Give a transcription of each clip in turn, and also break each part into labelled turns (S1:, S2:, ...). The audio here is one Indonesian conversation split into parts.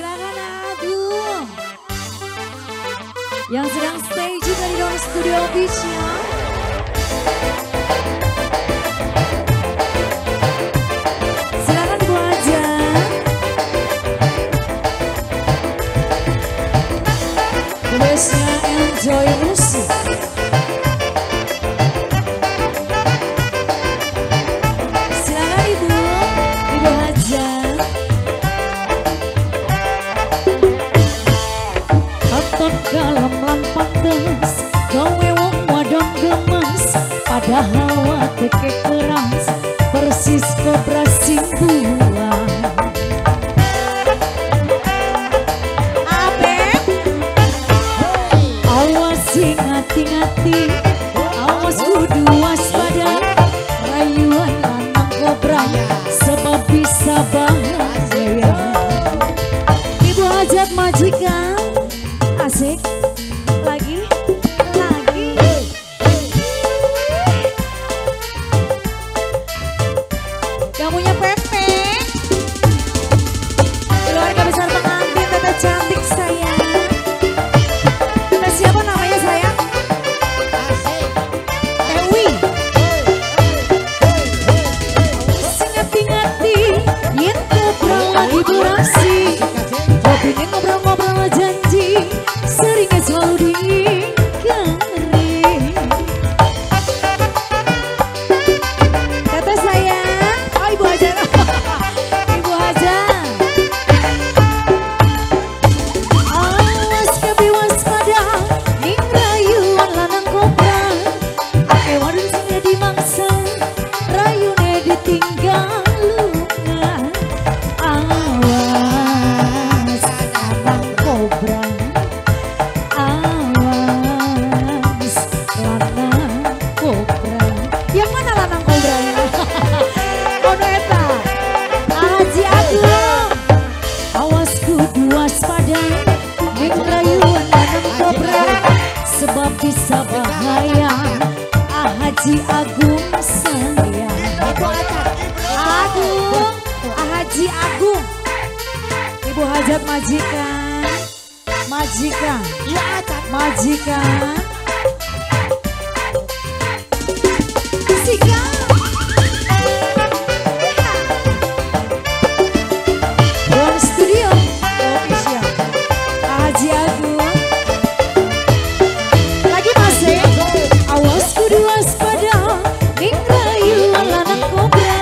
S1: Silakan Agung yang sedang stay juga di dalam studio official. Silakan Bu aja. Biasanya enjoy musik. Silakan Ibu Haja. Katon kalem lan pantes, gawe wong wadon gemes, padahal wateke keras, persis kobra sing buang. Ngati-ngati, awas kudu waspada, rayuan lanang kobra sebab bisa bahaya. Ibu hajat majikan, asik lagi. Yang punya Pepe, keluarga besar pengantin, tata cantik sayang. Tata siapa namanya sayang? Durasi, hopingin ngobrol-ngobrol janji, seringnya selalu diingkari. Kata saya, oh Ibu Haja, Ibu Haja. Awas kebi waspada, ning rayuan lanang kobra, ake wadon singa dimangsa, rayune ditinggal. Yang mana lanang kobranya? Ono eta Haji Agung. Awas kudu waspada, ning rayuan lanang kobra sebab bisa bahaya. Haji Agung sayang. Agung, Haji Agung. Ibu hajat majikan, majikan, majikan. One studio official Haji Agung. Lagi masih. Awas kudu waspada, ning rayuan lanang kobra,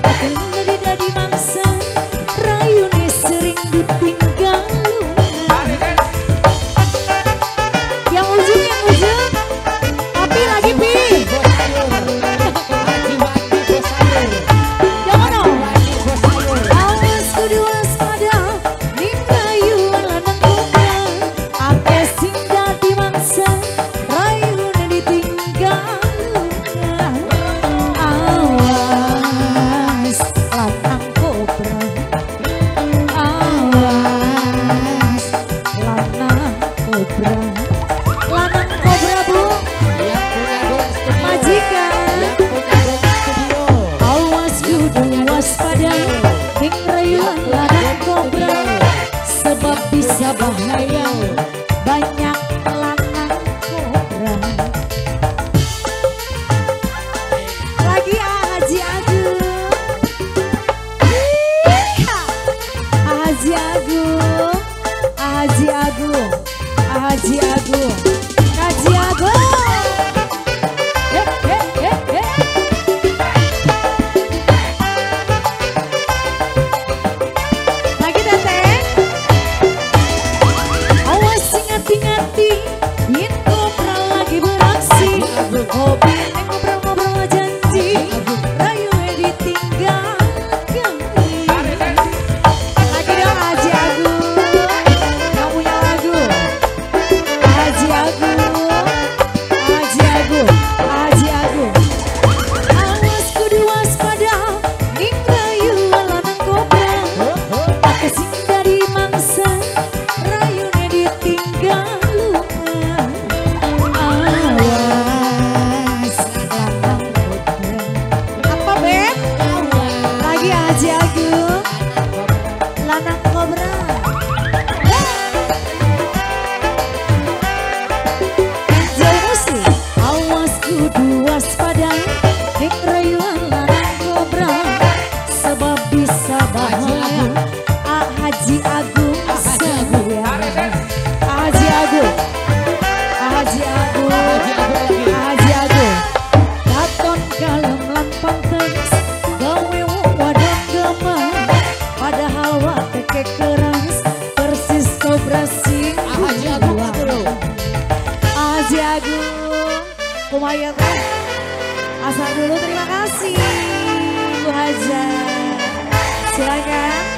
S1: akhirnya didadi mangsa, rayune sering ditinggal. Yang ujungnya Agung. Kumaha teh? Asal dulu terima kasih Bu Haja. Silakan.